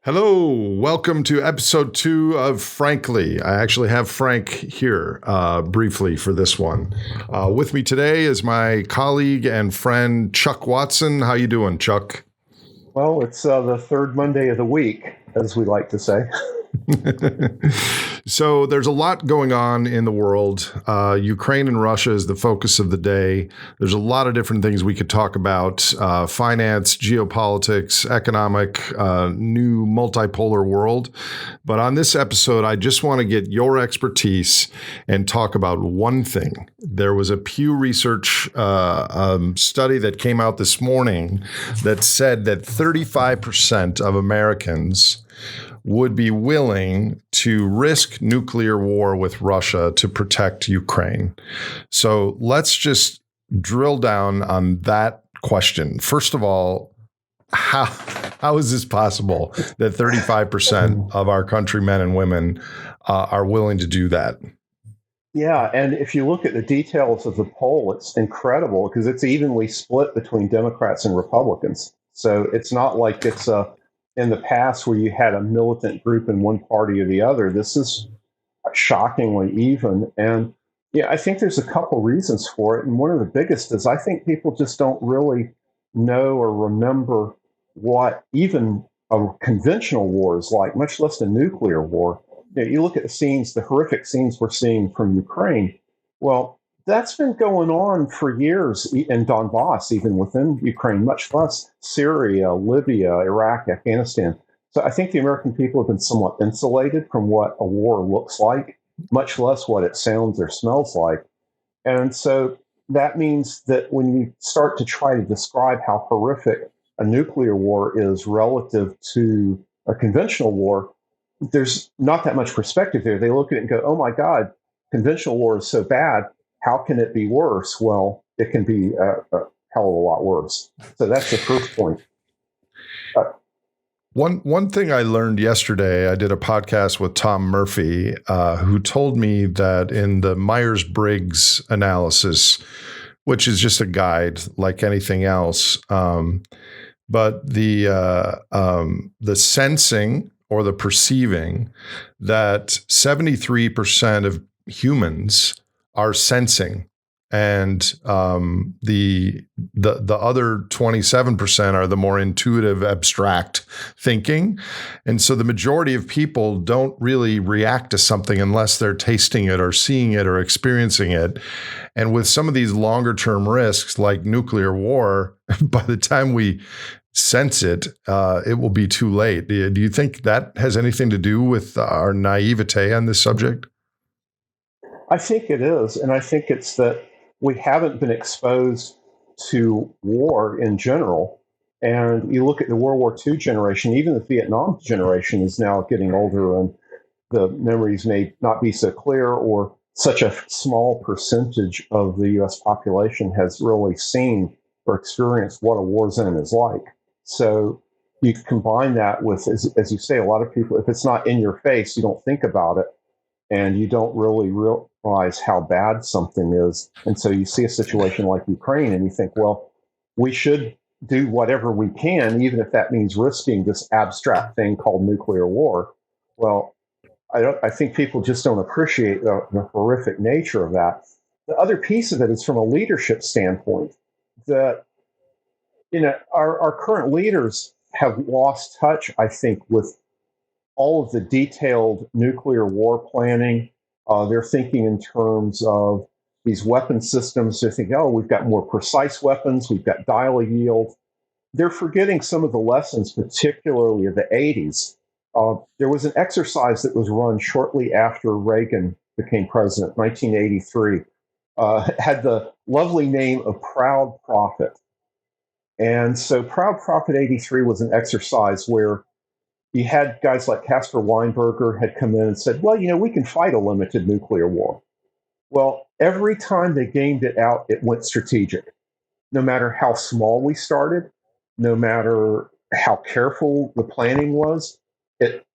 Hello, welcome to episode 2 of Frankly. I actually have Frank here briefly for this one. With me today is my colleague and friend Chuck Watson. How you doing, Chuck? Well, it's the third Monday of the week, as we like to say. So there's a lot going on in the world. Ukraine and Russia is the focus of the day. There's a lot of different things we could talk about: finance, geopolitics, economic, new multipolar world. But on this episode, I just want to get your expertise and talk about one thing. There was a Pew Research study that came out this morning that said that 35% of Americans would be willing to risk nuclear war with Russia to protect Ukraine. So let's just drill down on that question. First of all, how is this possible that 35% of our countrymen and women are willing to do that? Yeah, and if you look at the details of the poll, it's incredible because it's evenly split between Democrats and Republicans. So it's not like it's in the past where you had a militant group in one party or the other. This is shockingly even. And yeah, I think there's a couple reasons for it. And one of the biggest is I think people just don't really know or remember what even a conventional war is like, much less a nuclear war. You look at the scenes, the horrific scenes we're seeing from Ukraine. Well, that's been going on for years in Donbass, even within Ukraine, much less Syria, Libya, Iraq, Afghanistan. So I think the American people have been somewhat insulated from what a war looks like, much less what it sounds or smells like. And so that means that when you start to try to describe how horrific a nuclear war is relative to a conventional war, there's not that much perspective there. They look at it and go, oh my God, conventional war is so bad. How can it be worse? Well, it can be a hell of a lot worse. So that's the first point. One thing I learned yesterday, I did a podcast with Tom Murphy, who told me that in the Myers-Briggs analysis, which is just a guide like anything else, but the sensing or the perceiving that 73% of humans are sensing, and the other 27% are the more intuitive, abstract thinking. And so the majority of people don't really react to something unless they're tasting it or seeing it or experiencing it. And with some of these longer term risks like nuclear war, by the time we sense it, it will be too late. Do you think that has anything to do with our naivete on this subject? I think it is. And I think it's that we haven't been exposed to war in general. And you look at the World War II generation, even the Vietnam generation is now getting older, and the memories may not be so clear, or such a small percentage of the US population has really seen or experienced what a war zone is like. So you combine that with, as you say, a lot of people, if it's not in your face, you don't think about it, and you don't really realize how bad something is. And so you see a situation like Ukraine and you think, well, we should do whatever we can, even if that means risking this abstract thing called nuclear war. Well, I think people just don't appreciate the horrific nature of that. The other piece of it is from a leadership standpoint, that our current leaders have lost touch, I think, with all of the detailed nuclear war planning. They're thinking in terms of these weapon systems. They're thinking, oh, we've got more precise weapons. We've got dial yield. They're forgetting some of the lessons, particularly of the 80s. There was an exercise that was run shortly after Reagan became president, 1983. Had the lovely name of Proud Prophet. And so Proud Prophet 83 was an exercise where you had guys like Caspar Weinberger had come in and said, well, we can fight a limited nuclear war. Well, every time they gamed it out, it went strategic. No matter how small we started, no matter how careful the planning was,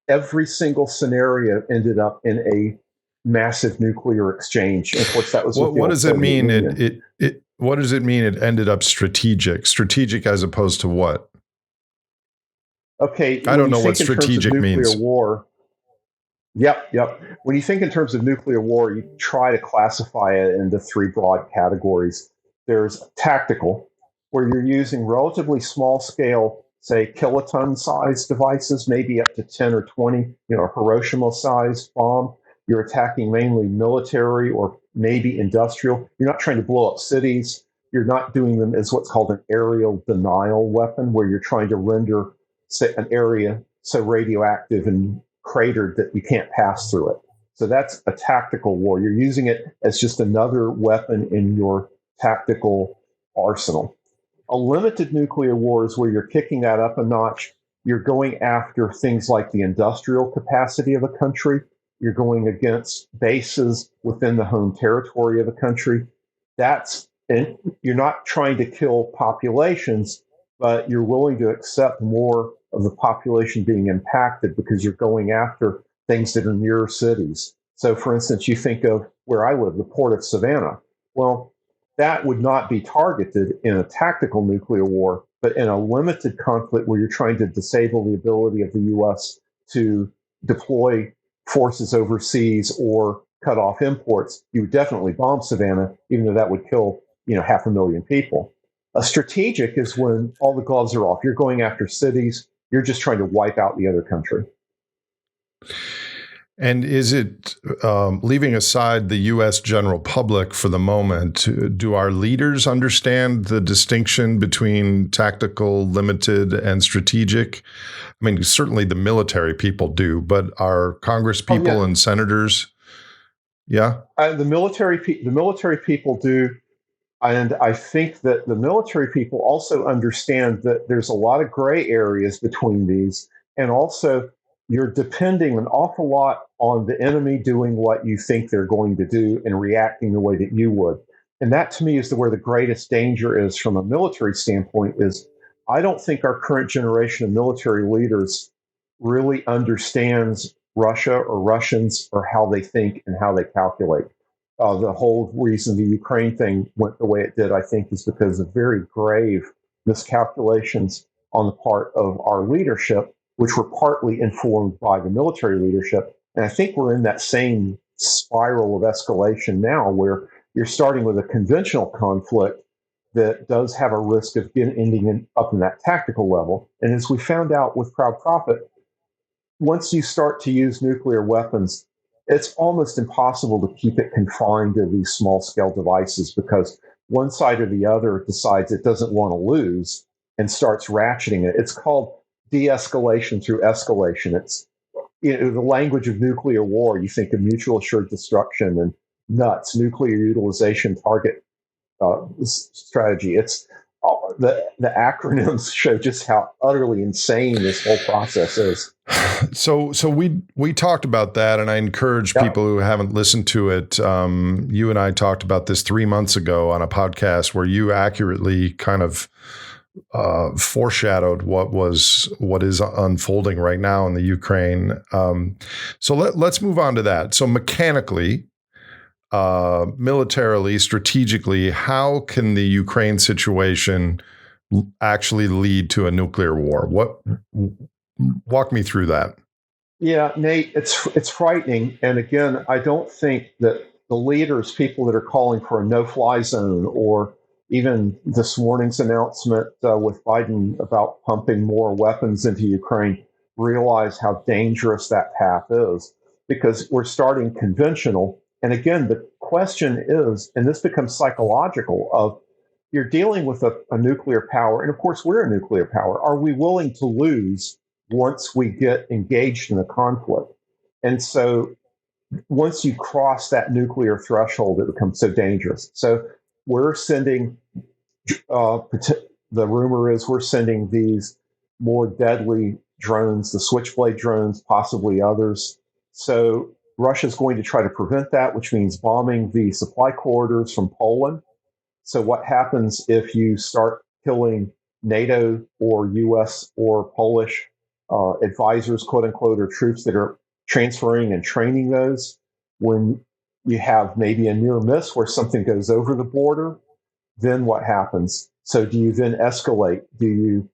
every single scenario ended up in a massive nuclear exchange. And of course, that was what does it mean? What does it mean? It ended up strategic as opposed to what? Okay, I when don't you know what think in terms of strategic nuclear means. war, yep. When you think in terms of nuclear war, you try to classify it into three broad categories. There's tactical, where you're using relatively small scale, say kiloton sized devices, maybe up to 10 or 20, a Hiroshima sized bomb. You're attacking mainly military or maybe industrial. You're not trying to blow up cities. You're not doing them as what's called an aerial denial weapon, where you're trying to render, say, an area so radioactive and cratered that you can't pass through it. So that's a tactical war. You're using it as just another weapon in your tactical arsenal. A limited nuclear war is where you're kicking that up a notch. You're going after things like the industrial capacity of a country. You're going against bases within the home territory of a country. And you're not trying to kill populations, but you're willing to accept more of the population being impacted because you're going after things that are near cities. So, for instance, you think of where I live, the port of Savannah. Well, that would not be targeted in a tactical nuclear war, but in a limited conflict where you're trying to disable the ability of the U.S. to deploy forces overseas or cut off imports, you would definitely bomb Savannah, even though that would kill 500,000 people. A strategic is when all the gloves are off. You're going after cities. You're just trying to wipe out the other country. And is it, leaving aside the U.S. general public for the moment, do our leaders understand the distinction between tactical, limited, and strategic? I mean, certainly the military people do, but our Congress people and senators, yeah? The military people do. And I think that the military people also understand that there's a lot of gray areas between these. And also, you're depending an awful lot on the enemy doing what you think they're going to do and reacting the way that you would. And that to me is where the greatest danger is from a military standpoint is I don't think our current generation of military leaders really understands Russia or Russians or how they think and how they calculate. The whole reason the Ukraine thing went the way it did, I think, is because of very grave miscalculations on the part of our leadership, which were partly informed by the military leadership. And I think we're in that same spiral of escalation now, where you're starting with a conventional conflict that does have a risk of ending up in that tactical level. And as we found out with Proud Prophet, once you start to use nuclear weapons, it's almost impossible to keep it confined to these small scale devices because one side or the other decides it doesn't want to lose and starts ratcheting it. It's called de-escalation through escalation. It's the language of nuclear war. You think of mutual assured destruction and nuts, nuclear utilization target strategy. It's the acronyms show just how utterly insane this whole process is. So we talked about that, and I encourage people who haven't listened to it. You and I talked about this 3 months ago on a podcast where you accurately kind of foreshadowed what is unfolding right now in the Ukraine. So let's move on to that. So mechanically, militarily, strategically, how can the Ukraine situation actually lead to a nuclear war? Walk me through that. Yeah, Nate, it's frightening. And again, I don't think that the leaders, people that are calling for a no-fly zone, or even this morning's announcement with Biden about pumping more weapons into Ukraine, realize how dangerous that path is, because we're starting conventional. And again, the question is, and this becomes psychological, of you're dealing with a nuclear power, and of course we're a nuclear power. Are we willing to lose once we get engaged in a conflict? And so once you cross that nuclear threshold, it becomes so dangerous. So we're sending, the rumor is we're sending these more deadly drones, the Switchblade drones, possibly others. So Russia's going to try to prevent that, which means bombing the supply corridors from Poland. So what happens if you start killing NATO or US or Polish advisors, quote unquote, or troops that are transferring and training those? When you have maybe a near miss where something goes over the border, then what happens? So do you then escalate? Do you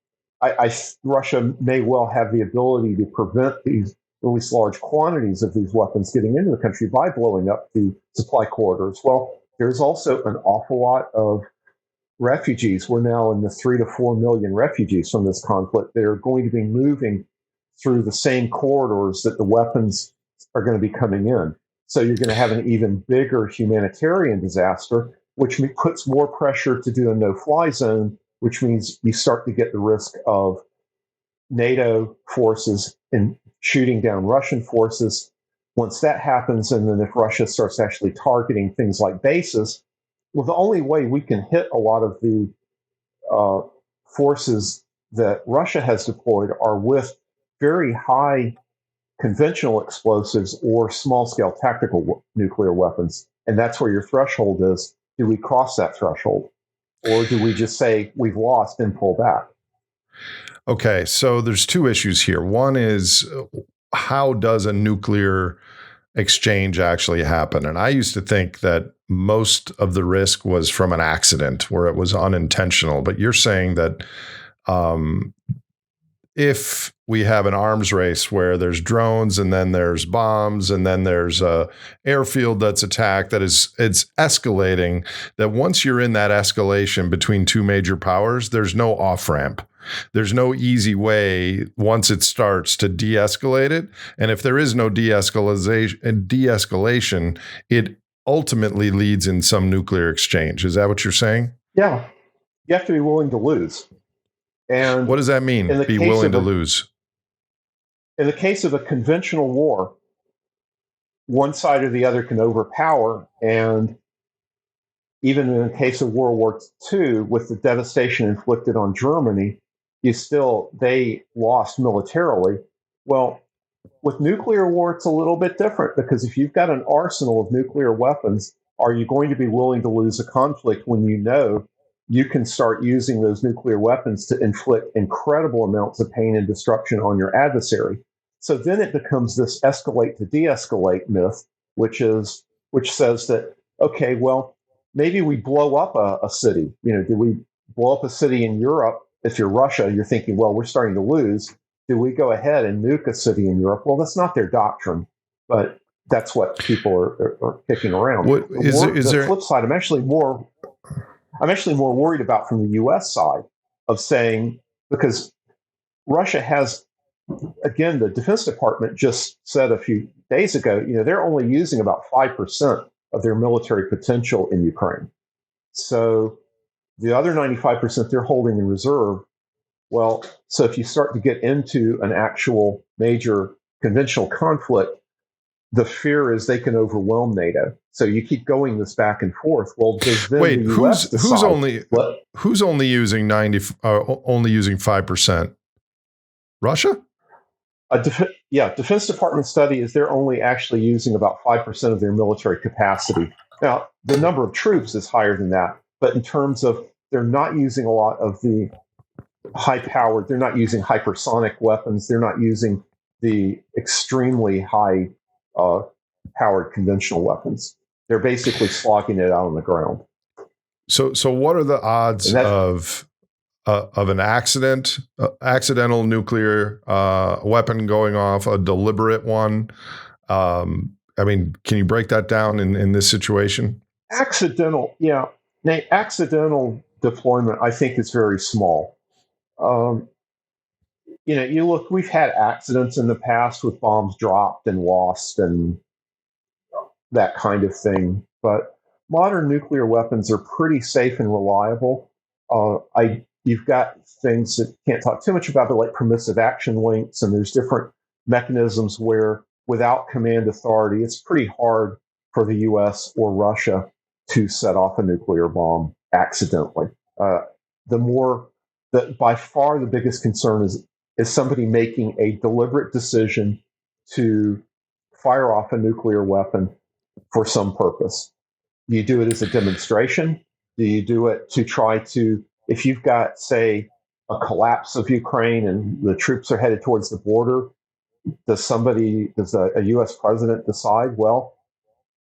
Russia may well have the ability to prevent these, at least large quantities of these weapons getting into the country by blowing up the supply corridors. Well, there's also an awful lot of refugees. We're now in the 3 to 4 million refugees from this conflict. They're going to be moving through the same corridors that the weapons are going to be coming in. So you're going to have an even bigger humanitarian disaster, which puts more pressure to do a no-fly zone, which means you start to get the risk of NATO forces and shooting down Russian forces. Once that happens, and then if Russia starts actually targeting things like bases, well, the only way we can hit a lot of the forces that Russia has deployed are with very high conventional explosives or small-scale tactical nuclear weapons. And that's where your threshold is. Do we cross that threshold? Or do we just say we've lost and pull back? Okay, so there's two issues here. One is, how does a nuclear exchange actually happen? And I used to think that most of the risk was from an accident where it was unintentional. But you're saying that if we have an arms race where there's drones and then there's bombs and then there's a airfield that's attacked, that it's escalating, that once you're in that escalation between two major powers, there's no off-ramp. There's no easy way once it starts to de-escalate it. And if there is no de-escalation, it ultimately leads in some nuclear exchange. Is that what you're saying? Yeah. You have to be willing to lose. And what does that mean, be willing to lose? In the case of a conventional war, one side or the other can overpower. And even in the case of World War II, with the devastation inflicted on Germany, they lost militarily. Well, with nuclear war, it's a little bit different, because if you've got an arsenal of nuclear weapons, are you going to be willing to lose a conflict when you know you can start using those nuclear weapons to inflict incredible amounts of pain and destruction on your adversary? So then it becomes this escalate to de-escalate myth, which says that, okay, well, maybe we blow up a city. Do we blow up a city in Europe? If you're Russia, you're thinking, well, we're starting to lose. Do we go ahead and nuke a city in Europe? Well, that's not their doctrine, but that's what people are kicking around. The flip side, I'm actually more worried about from the U.S. side of saying, because Russia has, again, the Defense Department just said a few days ago, they're only using about 5% of their military potential in Ukraine. So the other 95% they're holding in reserve. Well, so if you start to get into an actual major conventional conflict, the fear is they can overwhelm NATO. So you keep going this back and forth. Well, does then wait, the US decide who's only using only using 5%? Russia? Defense Department study is they're only actually using about 5% of their military capacity. Now, the number of troops is higher than that, but in terms of they're not using a lot of the high-powered, they're not using hypersonic weapons, they're not using the extremely high-powered conventional weapons. They're basically slogging it out on the ground. So what are the odds of an accidental nuclear weapon going off, a deliberate one? Can you break that down in this situation? Accidental deployment, I think, is very small. You look, we've had accidents in the past with bombs dropped and lost and that kind of thing, but modern nuclear weapons are pretty safe and reliable. You've got things that can't talk too much about, but like permissive action links, and there's different mechanisms where without command authority, it's pretty hard for the US or Russia to set off a nuclear bomb accidentally. By far the biggest concern is somebody making a deliberate decision to fire off a nuclear weapon for some purpose. Do you do it as a demonstration? Do you do it to try to, if you've got, say, a collapse of Ukraine and the troops are headed towards the border, does a U.S. president decide, well,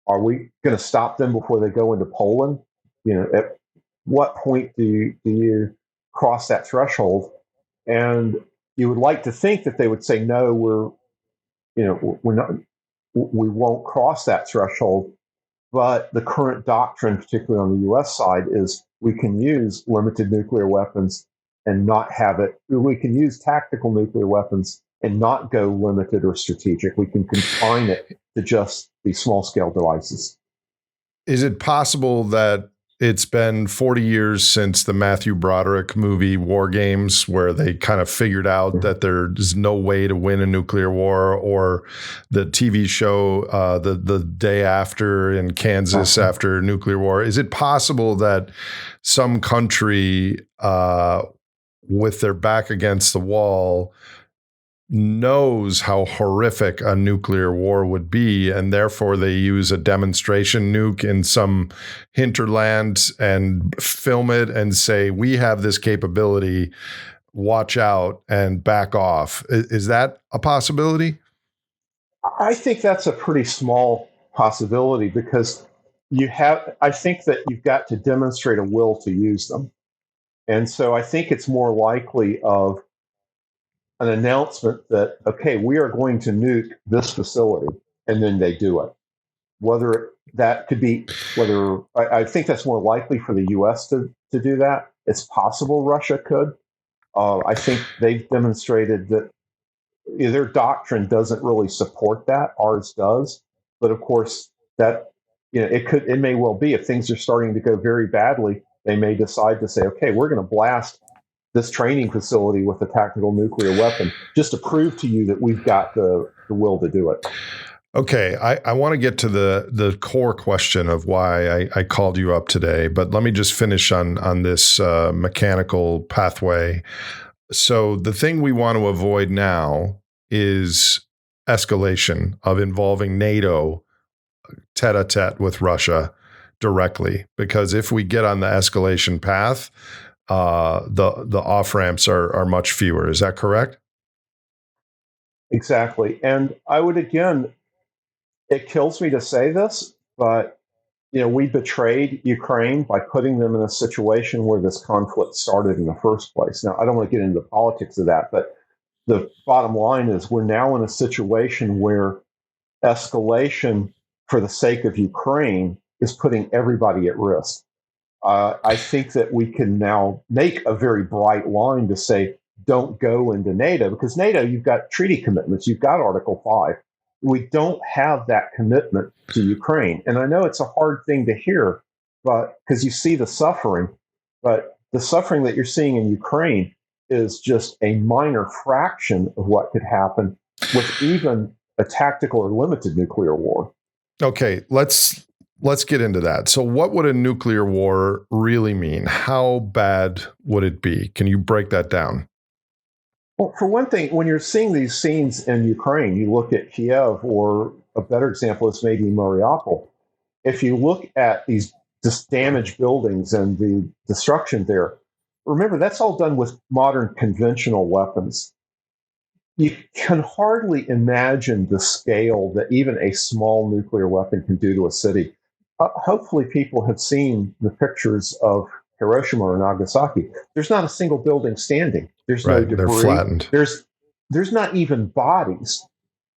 are we going to stop them before they go into Poland? At what point do you cross that threshold? And you would like to think that they would say, no, we're not, we won't cross that threshold. But the current doctrine, particularly on the U.S. side, is we can use limited nuclear weapons and not have it. We can use tactical nuclear weapons and not go limited or strategic. We can confine it to just these small scale devices. Is it possible that it's been 40 years since the Matthew Broderick movie War Games, where they kind of figured out that there's no way to win a nuclear war, or the TV show the day after in Kansas after nuclear war? Is it possible that some country with their back against the wall knows how horrific a nuclear war would be, and therefore they use a demonstration nuke in some hinterland and film it and say, we have this capability, watch out and back off? Is that a possibility? I think that's a pretty small possibility, because I think that you've got to demonstrate a will to use them. And so I think it's more likely of an announcement that, okay, we are going to nuke this facility, and then they do it. I think that's more likely for the U.S. to do that. It's possible Russia could. I think they've demonstrated that their doctrine doesn't really support that. Ours does. But of course, that it may well be, if things are starting to go very badly, they may decide to say, okay, we're going to blast this training facility with a tactical nuclear weapon just to prove to you that we've got the will to do it. Okay, I want to get to the core question of why I called you up today, but let me just finish on this mechanical pathway. So the thing we want to avoid now is escalation of involving NATO tete-a-tete with Russia directly, because if we get on the escalation path, the off-ramps are much fewer. Is that correct? Exactly. And I would, again, it kills me to say this, but we betrayed Ukraine by putting them in a situation where this conflict started in the first place. Now, I don't want to get into the politics of that, but the bottom line is we're now in a situation where escalation for the sake of Ukraine is putting everybody at risk. I think that we can now make a very bright line to say, don't go into NATO, because NATO, you've got treaty commitments, you've got Article 5. We don't have that commitment to Ukraine. And I know it's a hard thing to hear, but because you see the suffering, but the suffering that you're seeing in Ukraine is just a minor fraction of what could happen with even a tactical or limited nuclear war. Okay, let's get into that. So what would a nuclear war really mean? How bad would it be? Can you break that down? Well, for one thing, when you're seeing these scenes in Ukraine, you look at Kiev, or a better example is maybe Mariupol. If you look at these damaged buildings and the destruction there, remember, that's all done with modern conventional weapons. You can hardly imagine the scale that even a small nuclear weapon can do to a city. Hopefully people have seen the pictures of Hiroshima or Nagasaki. There's not a single building standing. There's no debris. They're flattened. There's not even bodies.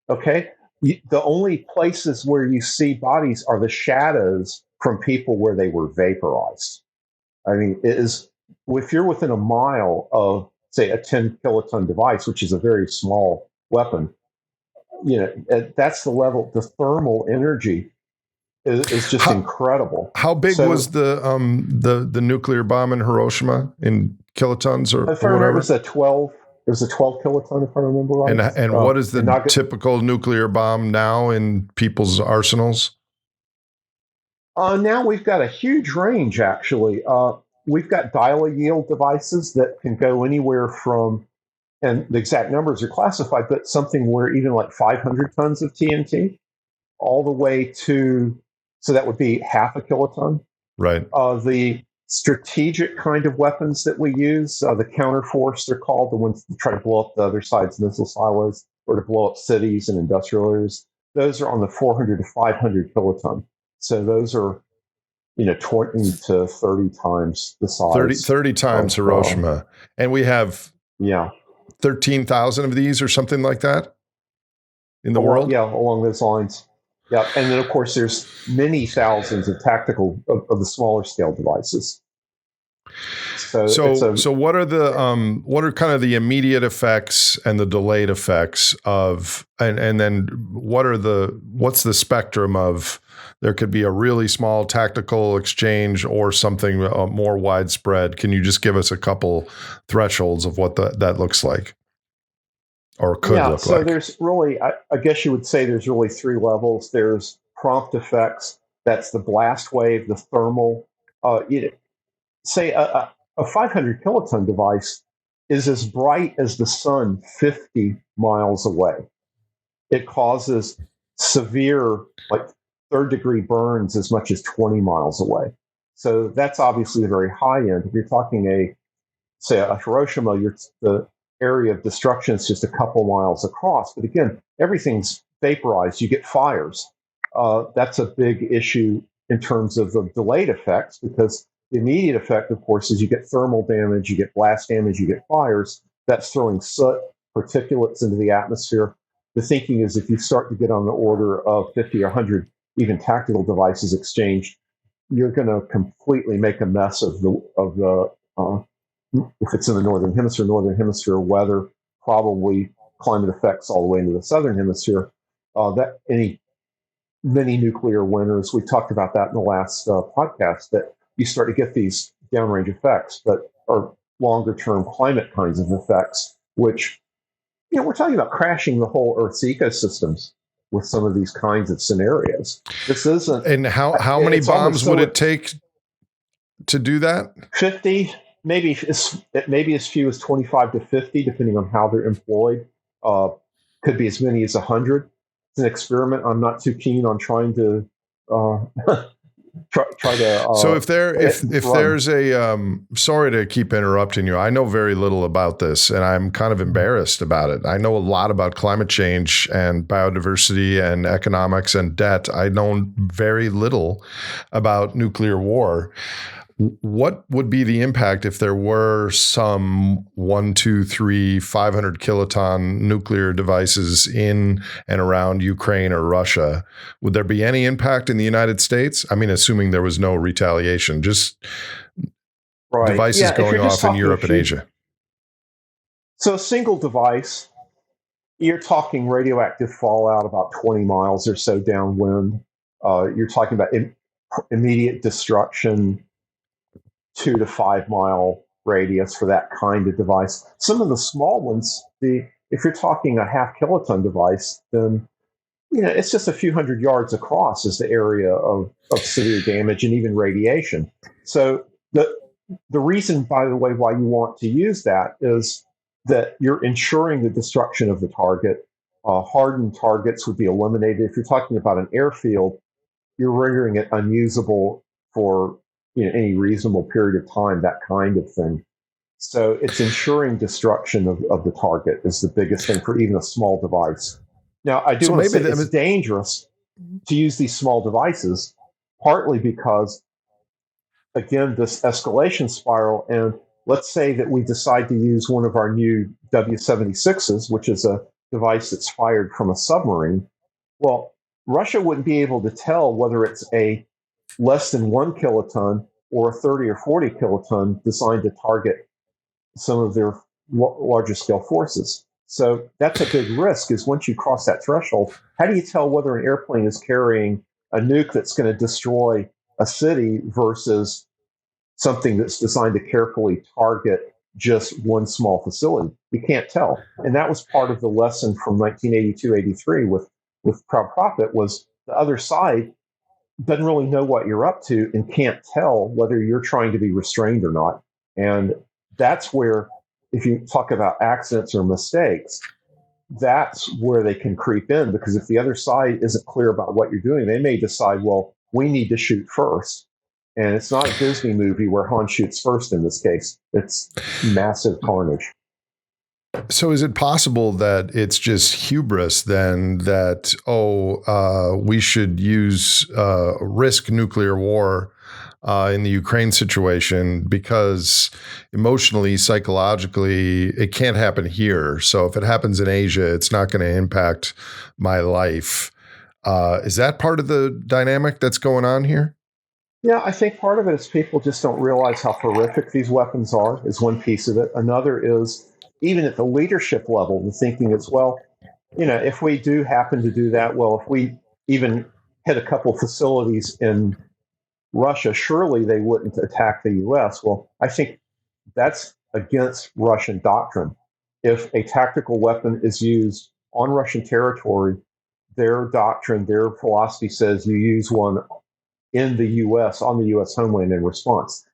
Okay? The only places where you see bodies are the shadows from people where they were vaporized. I mean, if you're within a mile of, say, a 10 kiloton device, which is a very small weapon, that's the level. The thermal energy is just incredible. How big was the nuclear bomb in Hiroshima in kilotons or if I remember, it was a 12 kiloton, if I remember right. And what is the typical nuclear bomb now in people's arsenals? Now we've got a huge range, actually. We've got dial-a-yield devices that can go anywhere from, and the exact numbers are classified, but something where even like 500 tons of TNT, all the way to, so that would be half a kiloton. Right. The strategic kind of weapons that we use, the counterforce, they're called, the ones that try to blow up the other side's missile silos or to blow up cities and industrial areas, those are on the 400 to 500 kiloton. So those are 20 to 30 times the size. 30 times Hiroshima. And we have 13,000 of these or something like that in the world? Yeah, along those lines. Yeah, and then of course there's many thousands of tactical of the smaller scale devices. So what are kind of the immediate effects and the delayed effects of, and then what's the spectrum of, there could be a really small tactical exchange or something more widespread. Can you just give us a couple thresholds of what that looks like or could look like? So there's really, I guess you would say there's really three levels. There's prompt effects. That's the blast wave, the thermal. Say a 500 kiloton device is as bright as the sun 50 miles away. It causes severe, like third-degree burns as much as 20 miles away. So that's obviously a very high end. If you're talking say a Hiroshima, the area of destruction is just a couple miles across. But again, everything's vaporized. You get fires. That's a big issue in terms of the delayed effects, because the immediate effect, of course, is you get thermal damage, you get blast damage, you get fires. That's throwing soot, particulates into the atmosphere. The thinking is if you start to get on the order of 50 or 100 even tactical devices exchanged, you're going to completely make a mess of the if it's in the northern hemisphere weather, probably climate effects all the way into the southern hemisphere. Many nuclear winters. We talked about that in the last podcast, that you start to get these downrange effects, but are longer term climate kinds of effects, which, we're talking about crashing the whole Earth's ecosystems with some of these kinds of scenarios. This isn't. And how many bombs would it take to do that? 50, maybe as few as 25 to 50, depending on how they're employed. Could be as many as 100. It's an experiment. I'm not too keen on trying to try to. So if there's a sorry to keep interrupting you. I know very little about this, and I'm kind of embarrassed about it. I know a lot about climate change and biodiversity and economics and debt. I know very little about nuclear war. What would be the impact if there were some 1, 2, 3, 500 kiloton nuclear devices in and around Ukraine or Russia? Would there be any impact in the United States? I mean, assuming there was no retaliation, just devices going off in Europe and Asia. So a single device, you're talking radioactive fallout about 20 miles or so downwind. You're talking about immediate destruction, 2 to 5 mile radius for that kind of device. Some of the small ones, if you're talking a half kiloton device, then it's just a few hundred yards across is the area of severe damage and even radiation. So the reason, by the way, why you want to use that is that you're ensuring the destruction of the target. Hardened targets would be eliminated. If you're talking about an airfield, you're rendering it unusable for any reasonable period of time, that kind of thing. So it's ensuring destruction of the target is the biggest thing for even a small device. Now, I do want to say it's dangerous to use these small devices, partly because, again, this escalation spiral, and let's say that we decide to use one of our new W-76s, which is a device that's fired from a submarine. Well, Russia wouldn't be able to tell whether it's a less than 1 kiloton or a 30 or 40 kiloton designed to target some of their larger scale forces. So that's a big risk, is once you cross that threshold, how do you tell whether an airplane is carrying a nuke that's going to destroy a city versus something that's designed to carefully target just one small facility? You can't tell. And that was part of the lesson from 1982-83 with Proud Prophet, was the other side doesn't really know what you're up to and can't tell whether you're trying to be restrained or not. And that's where, if you talk about accidents or mistakes, that's where they can creep in, because if the other side isn't clear about what you're doing, they may decide, well, we need to shoot first. And it's not a Disney movie where Han shoots first in this case. It's massive carnage. So is it possible that it's just hubris then, that, we should risk nuclear war in the Ukraine situation, because emotionally, psychologically, it can't happen here. So if it happens in Asia, it's not going to impact my life. Is that part of the dynamic that's going on here? Yeah, I think part of it is people just don't realize how horrific these weapons are, is one piece of it. Another is, even at the leadership level, the thinking is, well, if we do happen to do that, well, if we even hit a couple facilities in Russia, surely they wouldn't attack the US. Well, I think that's against Russian doctrine. If a tactical weapon is used on Russian territory, their doctrine, their philosophy says you use one in the US, on the US homeland in response.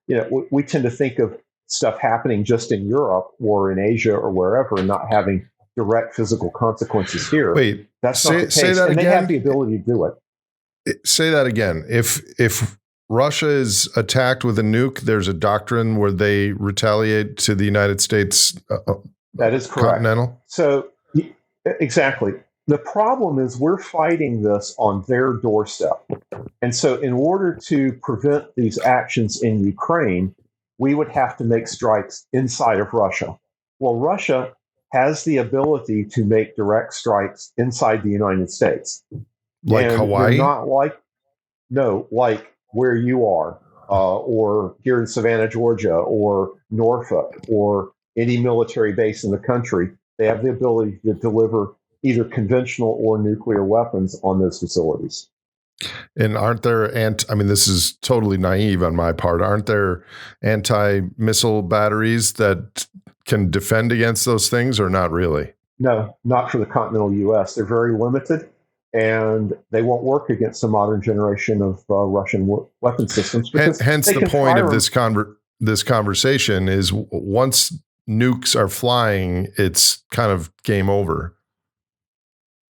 We tend to think of stuff happening just in Europe or in Asia or wherever and not having direct physical consequences here. Wait, that's not the case. Say that and again? They have the ability to do it. Say that again. If Russia is attacked with a nuke, there's a doctrine where they retaliate to the United States. That is correct. Continental. So exactly. The problem is we're fighting this on their doorstep. And so in order to prevent these actions in Ukraine, we would have to make strikes inside of Russia. Well, Russia has the ability to make direct strikes inside the United States. Like and Hawaii? Not like where you are, or here in Savannah, Georgia, or Norfolk, or any military base in the country. They have the ability to deliver either conventional or nuclear weapons on those facilities. And aren't there, this is totally naive on my part, aren't there anti-missile batteries that can defend against those things, or not really? No, not for the continental U.S. They're very limited, and they won't work against a modern generation of Russian weapon systems. Hence the point of this conversation is, once nukes are flying, it's kind of game over.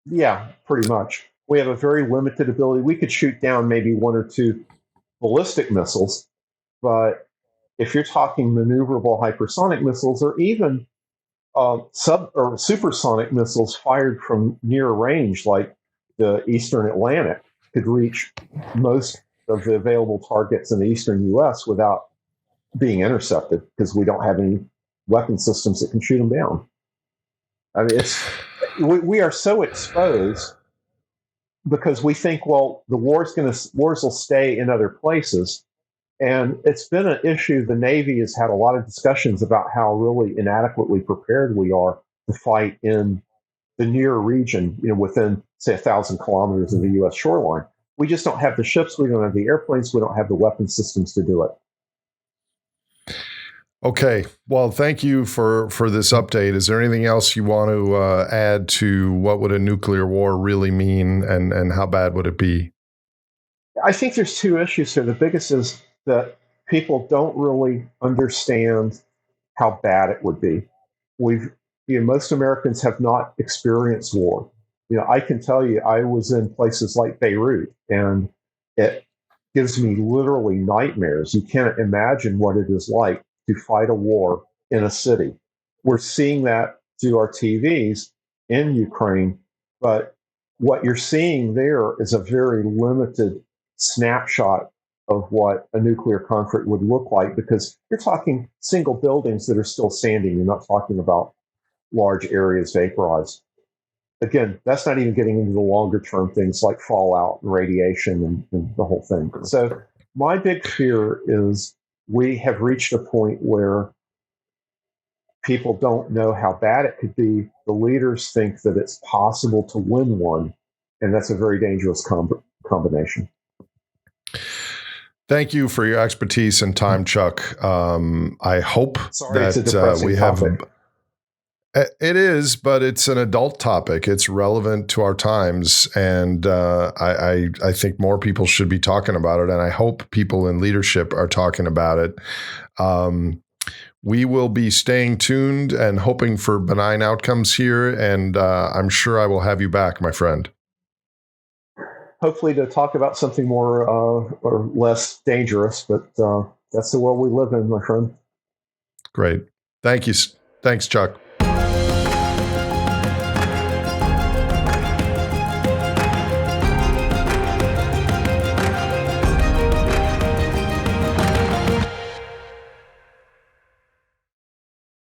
Yeah, pretty much. We have a very limited ability. We could shoot down maybe one or two ballistic missiles, but if you're talking maneuverable hypersonic missiles, or even sub or supersonic missiles fired from near range, like the Eastern Atlantic, could reach most of the available targets in the eastern U.S. without being intercepted, because we don't have any weapon systems that can shoot them down. I mean, we are so exposed because we think, well, the wars will stay in other places. And it's been an issue. The Navy has had a lot of discussions about how really inadequately prepared we are to fight in the near region, within, say, 1,000 kilometers of the U.S. shoreline. We just don't have the ships. We don't have the airplanes. We don't have the weapon systems to do it. Okay. Well, thank you for this update. Is there anything else you want to add to what would a nuclear war really mean, and how bad would it be? I think there's two issues here. The biggest is that people don't really understand how bad it would be. Most Americans have not experienced war. I can tell you, I was in places like Beirut, and it gives me literally nightmares. You can't imagine what it is like to fight a war in a city. We're seeing that through our TVs in Ukraine, but what you're seeing there is a very limited snapshot of what a nuclear conflict would look like, because you're talking single buildings that are still standing. You're not talking about large areas vaporized. Again, that's not even getting into the longer term things like fallout and radiation and the whole thing. So my big fear is we have reached a point where people don't know how bad it could be. The leaders think that it's possible to win one, and that's a very dangerous combination. Thank you for your expertise and time, Chuck. I hope that we have. It is, but it's an adult topic. It's relevant to our times, and I think more people should be talking about it, and I hope people in leadership are talking about it. We will be staying tuned and hoping for benign outcomes here, and I'm sure I will have you back, my friend. Hopefully to talk about something more or less dangerous, but that's the world we live in, my friend. Great. Thank you. Thanks, Chuck.